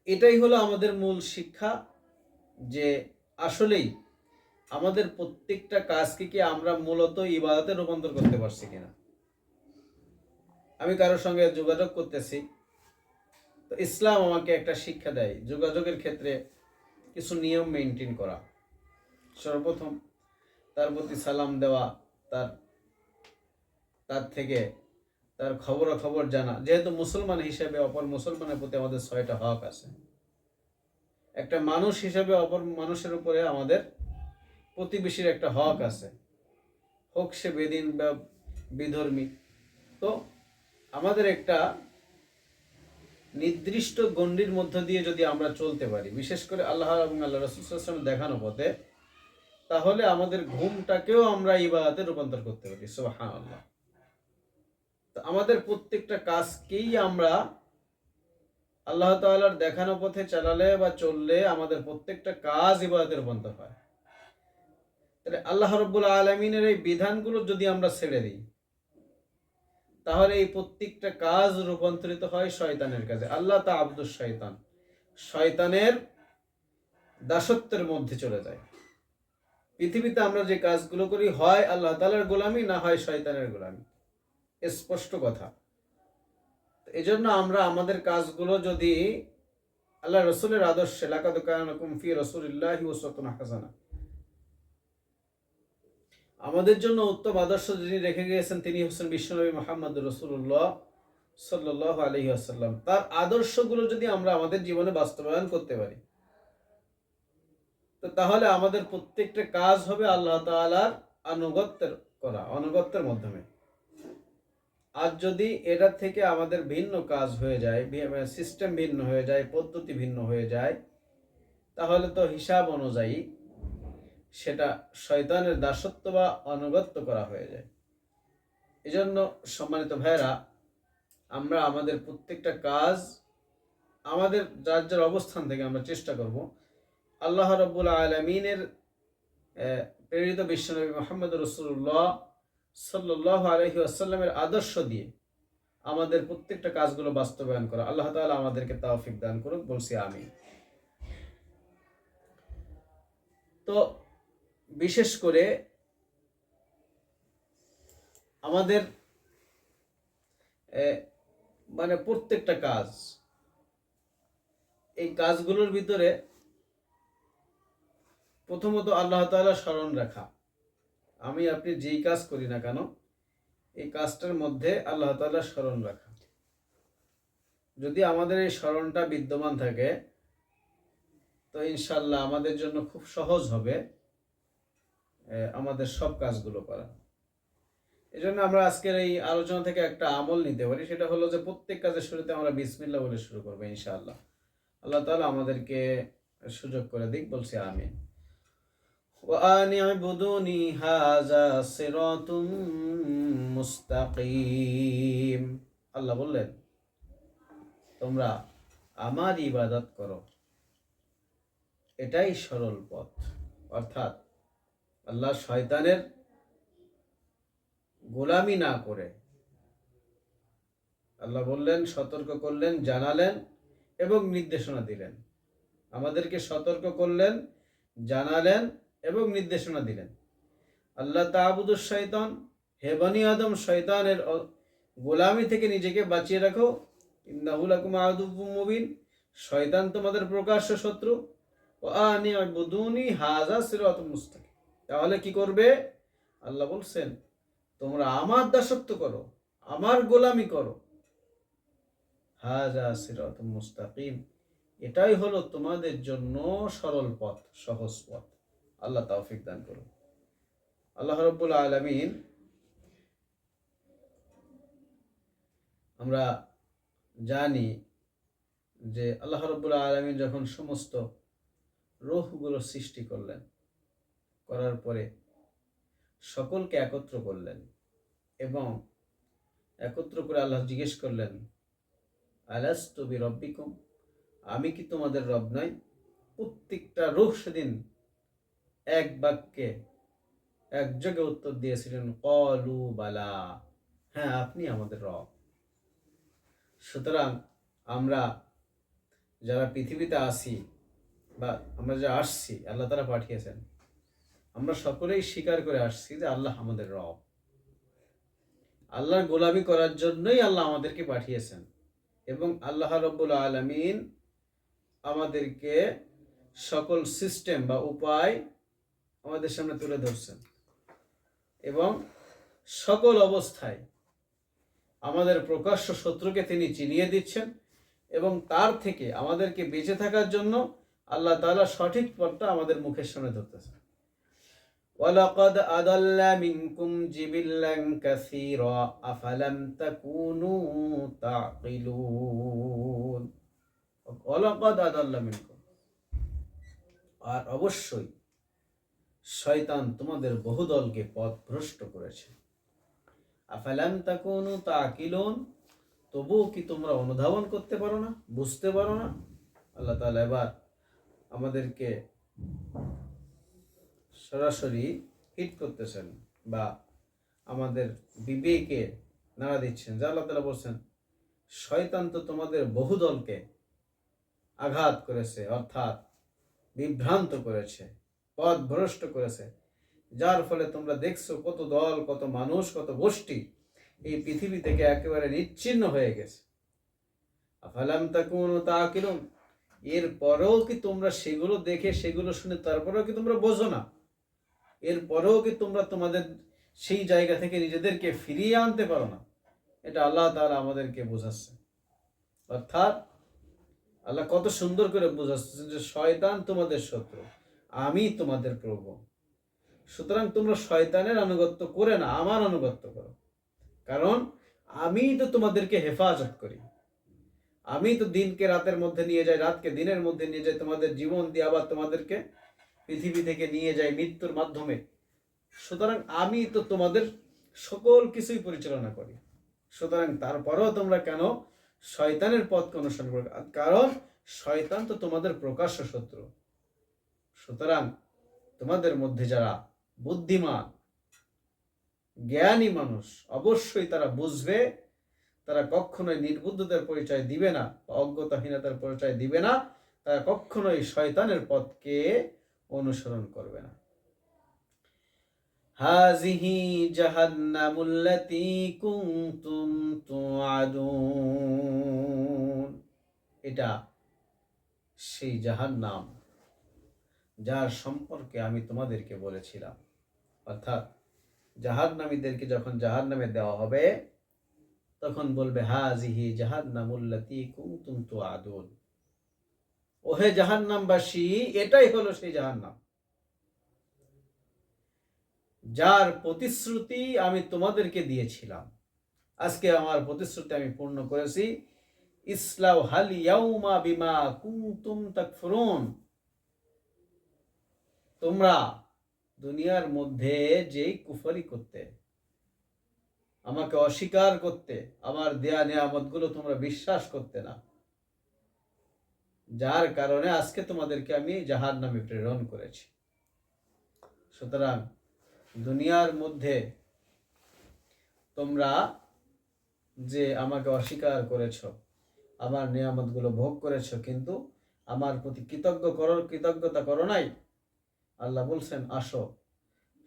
এটাই হলো আমাদের মূল শিক্ষা, যে আসলেই আমাদের প্রত্যেকটা কাজকে কি আমরা মূলত ইবাদতে রূপান্তর করতে পারছি কিনা। আমি কারোর সঙ্গে যোগাযোগ করতেছি, তো ইসলাম আমাকে একটা শিক্ষা দেয় যোগাযোগের ক্ষেত্রে কিছু নিয়ম মেনটেন করা। সর্বপ্রথম তার প্রতি সালাম দেওয়া, তার থেকে তার খবরাখবর জানা। যেহেতু মুসলমান হিসেবে অপর মুসলমানের প্রতি আমাদের 6টা হক আছে। একটা মানুষ হিসেবে অপর মানুষের উপরে আমাদের প্রতিবেশীর একটা হক আছে, হোক সে বেদিন বা বিধর্মী। তো আমাদের একটা নির্দিষ্ট গণ্ডির মধ্য দিয়ে যদি আমরা চলতে পারি, বিশেষ করে আল্লাহ এবং আল্লাহ রাসূল সাল্লাল্লাহু আলাইহি ওয়াসাল্লাম দেখানো পথে, তাহলে আমাদের ঘুমটাকেও আমরা ইবাদতে রূপান্তর করতে পারি। সুবহানাল্লাহ। তো আমাদের প্রত্যেকটা কাজকেই আমরা আল্লাহ তাআলার দেখানো পথে চালালে বা চললে আমাদের প্রত্যেকটা কাজ ইবাদতে রূপান্তর হয়। তাহলে আল্লাহ রাব্বুল আলামিনের এই বিধানগুলো যদি আমরা ছেড়ে দিই, তাহলে এই প্রত্যেকটা কাজ রূপান্তরিত হয় শয়তানের কাজে। আল্লাহ তা'বুদুশ শয়তান, শয়তানের দাসত্বের মধ্যে চলে যায়। পৃথিবীতে আমরা যে কাজগুলো করি, হয় আল্লাহ তাআলার গোলামি, না হয় শয়তানের গোলামি। স্পষ্ট কথা। এজন্য আমরা আমাদের কাজগুলো যদি আল্লাহ রাসূলের আদর্শে, লাকাদ কানা লাকুম ফি রাসূলিল্লাহি উসওয়াতুন হাসানাহ, আমাদের জন্য উত্তম আদর্শ যিনি রেখে গিয়েছেন তিনি হচ্ছেন বিশ্বনবী মুহাম্মদ রাসূলুল্লাহ সাল্লাল্লাহু আলাইহি ওয়াসাল্লাম। তার আদর্শগুলো যদি আমরা আমাদের জীবনে বাস্তবায়ন করতে পারি, তো তাহলে আমাদের প্রত্যেকটা কাজ হবে আল্লাহ তাআলার আনুগত্যের মাধ্যমে। আর যদি এটা থেকে আমাদের ভিন্ন কাজ হয়ে যায়, সিস্টেম ভিন্ন হয়ে যায়, পদ্ধতি ভিন্ন হয়ে যায়, তাহলে তো হিসাব অনুযায়ী সেটা শয়তানের দাসত্ব বা আনুগত্য করা হয়ে যায়। এজন্য সম্মানিত ভাইরা, আমরা আমাদের প্রত্যেকটা কাজ আমাদের যার যার অবস্থান থেকে আমরা চেষ্টা করব আল্লাহ রাব্বুল আলামিনের প্রেরিত বিশ্বনবী মুহাম্মদ রাসূলুল্লাহ সাল্লাল্লাহু আলাইহি ওয়াসাল্লামের আদর্শ দিয়ে আমাদের প্রত্যেকটা কাজগুলো বাস্তবায়ন করা। আল্লাহ তাআলা আমাদেরকে তৌফিক দান করুক, বলছি আমিন। তো বিশেষ করে আমাদের মানে প্রত্যেকটা কাজ, এই কাজগুলোর ভিতরে প্রথমত আল্লাহ তাআলা স্মরণ রাখা। আমি আপনি যেই কাজ করি না কেন, এই কাজটার মধ্যে আল্লাহ তাআলা স্মরণ রাখা। যদি আমাদের এই স্মরণটা বিদ্যমান থাকে, তো ইনশাআল্লাহ আমাদের জন্য খুব সহজ হবে আমাদের সব কাজগুলো করা। এই জন্য আমরা আজকের এই আলোচনা থেকে একটা আমল নিতে পারি, সেটা হলো যে প্রত্যেক কাজের শুরুতে আমরা বিসমিল্লাহ বলে শুরু করবো ইনশাআল্লাহ। আল্লাহ তাআলা আমাদেরকে সুযোগ করে দিক, বলছি আমিন। وأن اعبدوني هذا صراط মুস্তাকিম। আল্লাহ বললেন, তোমরা আমার ইবাদত করো, এটাই সরল পথ। অর্থাৎ আল্লাহ শয়তানের গোলামি না করে, আল্লাহ বললেন, সতর্ক করলেন, জানালেন এবং নির্দেশনা দিলেন। আমাদেরকে সতর্ক করলেন, জানালেন এবং নির্দেশনা দিলেন। আল্লাহ তা'বুদুশ শয়তান, হে বনি আদম, শয়তানের গোলামি থেকে নিজেকে বাঁচিয়ে রাখো। ইন্নাহু লাকুম আদুউম মুবিন, শয়তান তোমাদের প্রকাশ্য শত্রু। ওয়া আনি ইবুদুনি হাযা সিরাতুম মুস্তাকিম। তাহলে কি করবে? আল্লাহ বলছেন, তোমরা আমার দাসত্ব করো, আমার গোলামি করো। হাযা সিরাতুম মুস্তাকিম, এটাই হলো তোমাদের জন্য সরল পথ, সহজ পথ। আল্লাহ তৌফিক দান করুন। আল্লাহ রাব্বুল আলামিন, আমরা জানি যে আল্লাহ রাব্বুল আলামিন যখন সমস্ত রূহগুলো সৃষ্টি করলেন, করার পরে সকলকে একত্র করলেন এবং একত্র করে আল্লাহ জিজ্ঞেস করলেন, আলাস্তু বিরাব্বিকুম, আমি কি তোমাদের রব নই? প্রত্যেকটা রূহ সেদিন এক বাক্যে একযোগে উত্তর দিয়েছিলেন, ক্বালু বালা, হ্যাঁ আপনি আমাদের রব। সুতরাং আমরা যারা পৃথিবীতে আসি বা আমরা যা আসছি, আল্লাহ তাআলা পাঠিয়েছেন, আমরা সকলেই স্বীকার করে আসছি যে আল্লাহ আমাদের রব। আল্লাহর গোলামি করার জন্যই আল্লাহ আমাদেরকে পাঠিয়েছেন এবং আল্লাহ রাব্বুল আলামিন আমাদেরকে সকল সিস্টেম বা উপায় আমাদের সামনে তুলে ধরছেন এবং সকল অবস্থায় আমাদের প্রকাশ্য শত্রুকে তিনি চিনিয়ে দিচ্ছেন এবং তার থেকে আমাদেরকে বেঁচে থাকার জন্য আল্লাহ তাআলা সঠিক পথটা আমাদের মুখের সামনে ধরতেছেন। ওয়ালাকাদ আদাল্লা মিনকুম জিবিল্লান কাসীরা আফালাম তাকুনু তাকিলুন। ওয়ালাকাদ আদাল্লা মিনকুম, আর অবশ্যই শয়তান তোমাদের বহুদলকে পথভ্রষ্ট করেছে। আফালাম তাকুনু তাকিলুন, তবুও কি তোমরা অনুধাবন করতে পারো না, বুঝতে পারো না? আল্লাহ তাআলা এবার আমাদেরকে সরাসরি হিট করতেছেন বা আমাদের বিবেকে নাড়া দিচ্ছেন, যা আল্লাহ তাআলা বলছেন, শয়তান তো তোমাদের বহুদলকে আঘাত করেছে, অর্থাৎ বিভ্রান্ত করেছে, পথভ্রষ্ট করেছে, যার ফলে তোমরা দেখছো কত দল, কত মানুষ, কত গোষ্ঠী এই পৃথিবী থেকে একেবারে নিচ্ছিন্ন হয়ে গেছে। আফালাম তাকুনু তাকিলুন, এর পরেও কি তোমরা সেগুলো দেখে, সেগুলো শুনে তারপরেও কি তোমরা বোঝো না? এর পরেও কি তোমরা তোমাদের সেই জায়গা থেকে নিজেদেরকে ফিরিয়ে আনতে পারো না? এটা আল্লাহ তাআলা আমাদেরকে বোঝাচ্ছে। অর্থাৎ আল্লাহ কত সুন্দর করে বোঝাচ্ছে যে শয়তান তোমাদের শত্রু, আমি তোমাদের প্রভু। সুতরাং তোমরা শয়তানের আনুগত্য করে না, আমার আনুগত্য করো, কারণ আমি তো তোমাদেরকে হেফাজত করি। আমি তো দিনকে রাতের মধ্যে নিয়ে যাই, রাতকে দিনের মধ্যে নিয়ে যাই, তোমাদের জীবন দিয়ে আবার তোমাদেরকে পৃথিবী থেকে নিয়ে যাই মৃত্যুর মাধ্যমে। সুতরাং আমি তো তোমাদের সকল কিছুই পরিচালনা করি। সুতরাং তারপরেও তোমরা কেন শয়তানের পথকে অনুসরণ করবে? কারণ শয়তান তো তোমাদের প্রকাশ্য শত্রু। সুতরাং তোমাদের মধ্যে যারা বুদ্ধিমান জ্ঞানী মানুষ, অবশ্যই তারা বুঝবে, তারা কখনোই নির্বুদ্ধতার পরিচয় দিবে না, অজ্ঞতাহীনতার পরিচয় দিবে না, তারা কখনোই শয়তানের পথকে অনুসরণ করবে না। হাযিহি জাহান্নামুল্লাতী কুনতুম তুআদুন, এটা সেই জাহান্নাম যার সম্পর্কে আমি তোমাদেরকে বলেছিলাম। অর্থাৎ জাহান্নামীদেরকে যখন জাহান্নামে দেওয়া হবে তখন বলবে, হাযিহি জাহান্নামুল্লাতী কুনতুম তুআদুন, ওহে জাহান্নামবাসী, এটাই হলো সেই জাহান্নাম যার প্রতিশ্রুতি আমি তোমাদেরকে দিয়েছিলাম। আজকে আমার প্রতিশ্রুতি আমি পূর্ণ করেছি। ইসলাউহাল ইয়াউমা বিমা কুনতুম তাকফুরুন, তোমরা দুনিয়ার মধ্যে যেই কুফরি করতে, আমাকে অস্বীকার করতে, আমার দেয়া নিয়ামতগুলো তোমরা বিশ্বাস করতে না, যার কারণে আজকে তোমাদেরকে আমি জাহান্নামে প্রেরণ করেছি। সুতরাং দুনিয়ার মধ্যে তোমরা যে আমাকে অস্বীকার করেছো, আমার নিয়ামতগুলো ভোগ করেছো, কিন্তু আমার প্রতি কৃতজ্ঞতা করো নাই। আল্লাহ বলছেন, আসো,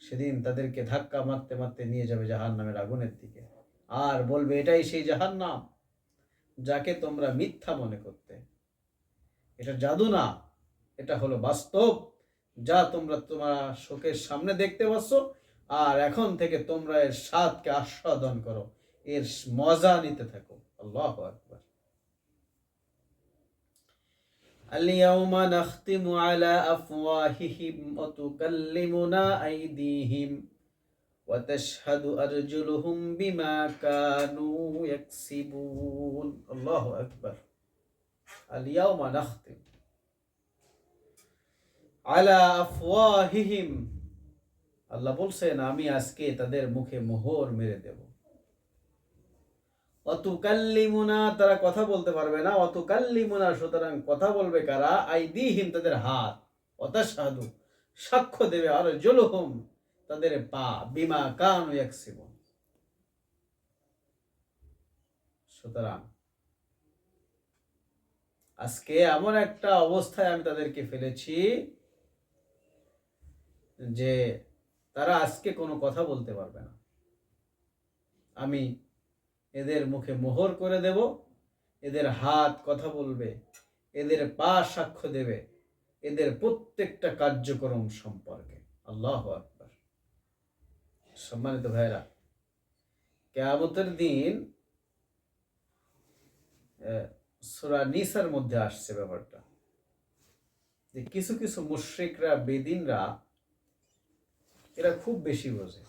সেদিন তাদেরকে ধাক্কা মারতে মারতে নিয়ে যাবে জাহান্নামের আগুনের দিকে, আর বলবে, এটাই সেই জাহান্নাম যাকে তোমরা মিথ্যা মনে করতে। এটা জাদু না, এটা হলো বাস্তব, যা তোমরা তোমার চোখের সামনে দেখতে পাচ্ছ, আর এখন থেকে তোমরা এর স্বাদকে আস্বাদন করো, এর মজা নিতে থাকো। আল্লাহু আকবার। اليوم نختم على أفواههم وتكلمنا أيديهم وتشهد أرجلهم بما كانوا يكسبون الله أكبر اليوم نختم على أفواههم আল্লাহ বলছেন, আমি আজকে তাদের মুখে মোহর মেরে দেব। অতুকাল্লিমুনা, তারা কথা বলতে পারবে না। অতুকাল্লিমুনা, সুতরাং কথা বলবে কারা? আইদিহিম, তাদের হাত। অতাশহাদু, সাক্ষ্য দেবে। আর জুলুহুম, তাদের পা। বিমা কানু ইয়াকসিবুন। সুতরাং আজকে এমন একটা অবস্থায় আমি তাদেরকে ফেলেছি যে তারা আজকে কোনো কথা বলতে পারবে না। আমি এদের মুখে মোহর করে দেব, এদের হাত কথা বলবে, এদের পা সাক্ষ্য দেবে এদের প্রত্যেকটা কার্যক্রম সম্পর্কে। আল্লাহু আকবার। সম্মানিত ভাইরা, কিয়ামতের দিন সূরা নিসার মধ্যে আসছে ব্যাপারটা, যে কিছু কিছু মুশরিকরা, বেদিনরা, এরা খুব বেশি বোঝে।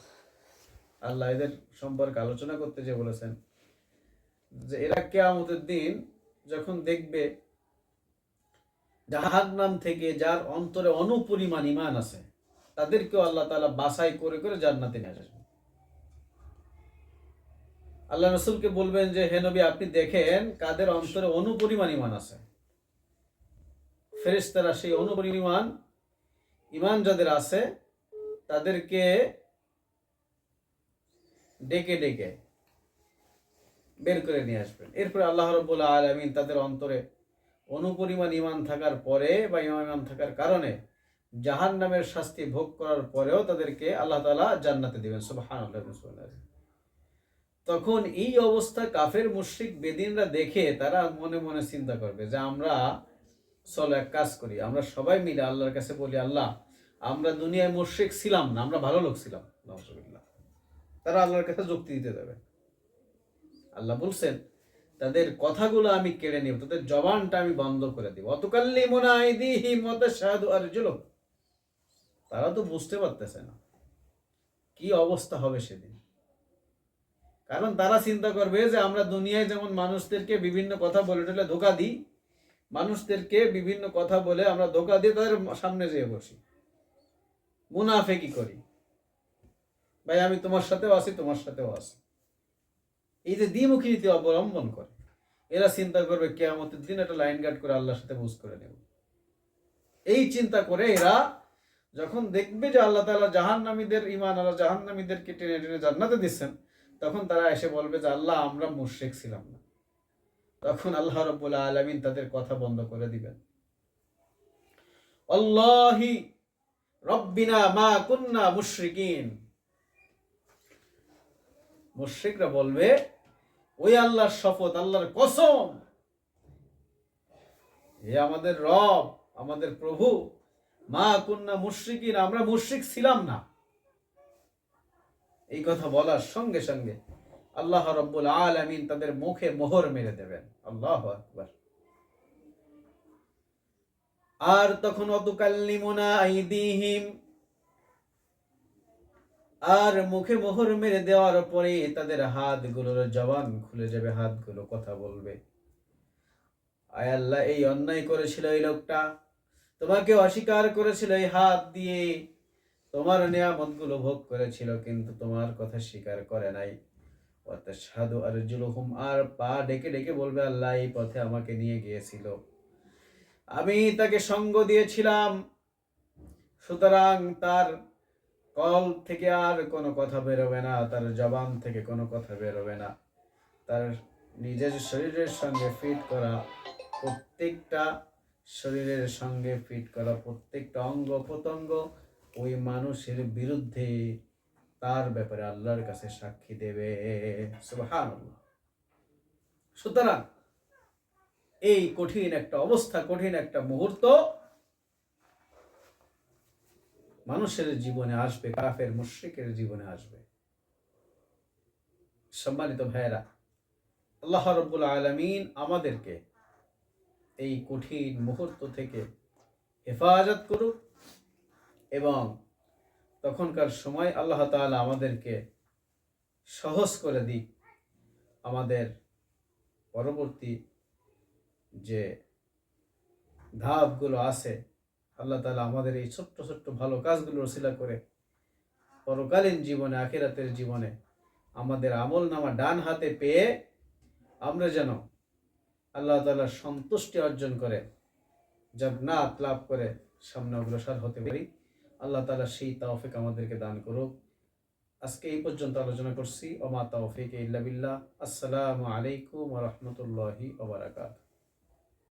আল্লাহ এদের সম্পর্কে আলোচনা করতে যে বলেছেন যে এরা কিয়ামতের দিন যখন দেখবে জাহান্নাম থেকে যার অন্তরে অনুপরিমাণ ঈমান আছে, তাদেরকেও আল্লাহ তাআলা বাছাই করে করে জান্নাতে নিয়ে আসবেন। আল্লাহ রাসূলকে বলবেন যে হে নবী, আপনি দেখেন কাদের অন্তরে অনুপরিমাণ ঈমান আছে। ফেরেশতারা সেই অনুপরিমাণ ঈমান যাদের আছে তাদেরকে ডেকে ডেকে বের করে নিয়ে আসবেন। এরপরে আল্লাহ রাব্বুল আলামিন তাদের অন্তরে অনুপরিমাণ ঈমান থাকার পরে বা ঈমান থাকার কারণে জাহান্নামের শাস্তি ভোগ করার পরেও তাদেরকে আল্লাহ তাআলা জান্নাতে দিবেন। সুবহানাল্লাহ। তখন এই অবস্থা কাফের মুশরিক বেদিনরা দেখে তারা মনে মনে চিন্তা করবে যে আমরা চলো এক কাজ করি, আমরা সবাই মিলে আল্লাহর কাছে বলি, আল্লাহ আমরা দুনিয়ায় মুশরিক ছিলাম না, আমরা ভালো লোক ছিলাম। নাউজুবিল্লাহ। তারা আল্লাহর কাছে যুক্তি দিতে যাবে। আল্লাহ বলছেন তাদের কথাগুলো আমি কেড়ে নিব, তাদের জবানটা আমি বন্ধ করে দিব। অতুকাল্লিমুনা আইদিহিম ওয়া তাশহাদু আরজুলুহুম। তারা তো বুঝতে পারতেছে না কি অবস্থা হবে সেদিন। কারণ তারা চিন্তা করবে যে আমরা দুনিয়ায় যেমন মানুষদেরকে বিভিন্ন কথা বলে টলে ধোঁকা দিই, মানুষদেরকে বিভিন্ন কথা বলে আমরা ধোঁকা দিয়ে তাদের সামনে যেয়ে বসি, মুনাফিকি করি, ভাই আমি তোমার সাথেও আছি, তোমার সাথেও আছি, এই যে দ্বিমুখী নীতি অবলম্বন করে। এরা চিন্তা করবে কিয়ামতের দিন একটা লাইন গার্ড করে আল্লাহর সাথে বুঝ করে নেব। এই চিন্তা করে এরা যখন দেখবে যে আল্লাহ তাআলা জাহান্নামীদের ঈমান, আল্লাহ জাহান্নামীদেরকে টেনে টেনে জান্নাতে দিচ্ছেন, তখন তারা এসে বলবে যে আল্লাহ আমরা মুশরিক ছিলাম না। তখন আল্লাহ রাব্বুল আলামিন তাদের কথা বন্ধ করে দিবেন। আল্লাহি রব্বিনা মা কুন্না মুশরিকিন। মুশরিকরা বলবে ওই আল্লাহর শপথ, আল্লাহর কসম, হে আমাদের রব, আমাদের প্রভু, মা কুন্না মুশরিকিন, আমরা মুশরিক ছিলাম না। এই কথা বলার সঙ্গে সঙ্গে আল্লাহ রাব্বুল আলামিন তাদের মুখে মোহর মেরে দেবেন। আল্লাহু আকবার। আর তখন অতুকাল্লিমুনা আইদিহিম, আর মুখে মোহর মেরে দেওয়ার পরে তাদের হাতগুলোর জবান খুলে যাবে, হাতগুলো কথা বলবে। আয় আল্লাহ, এই অন্যায় করেছিল এই লোকটা, তোমাকে অস্বীকার করেছিল এই হাত দিয়ে, তোমার নিয়ামতগুলো ভোগ করেছিল কিন্তু তোমার কথা স্বীকার করে নাই। ওয়া তাশহাদু আরজুলুহুম, আর পা ডেকে ডেকে বলবে আল্লাহ এই পথে আমাকে নিয়ে গিয়েছিল, আমি তাকে সঙ্গ দিয়েছিলাম, সুতরাং তার কল থেকে আর কোনো কথা বেরোবে না, তার জবান থেকে কোনো কথা বেরোবে না। তার নিজের শরীরের সঙ্গে ফিট করা প্রত্যেকটা শরীরের সঙ্গে ফিট করা প্রত্যেকটা অঙ্গ প্রত্যঙ্গ ওই মানুষের বিরুদ্ধে তার ব্যাপারে আল্লাহর কাছে সাক্ষী দেবে। সুবহানাল্লাহ। সুতরাং এই কঠিন একটা অবস্থা, কঠিন একটা মুহূর্ত মানুষের জীবনে আসবে, কাফের মুশরিকের জীবনে আসবে। সম্মানিত ভাইয়েরা, আল্লাহ রাব্বুল আলামিন আমাদেরকে এই কঠিন মুহূর্ত থেকে হেফাজত করুক এবং তখনকার সময় আল্লাহ তাআলা আমাদেরকে সহজ করে দিক। আমাদের পরবর্তী যে ধাপগুলো আছে, আল্লাহ তাআলা আমাদের এই ছোট্ট ছোট্ট ভালো কাজগুলো ওসিলা করে পরকালীন জীবনে, আখিরাতের জীবনে আমাদের আমল নামা ডান হাতে পেয়ে আমরা যেন আল্লাহ তাআলার সন্তুষ্টি অর্জন করে জান্নাত লাভ করে সামনে অগ্রসর হতে পারি। আল্লাহ তাআলা সেই তৌফিক আমাদেরকে দান করুক। আজকে এই পর্যন্ত আলোচনা করছি। ওমা তৌফিক ইল্লা বিল্লাহ। আসসালামু আলাইকুম ওয়া রাহমাতুল্লাহি ওয়া বারাকাতুহু।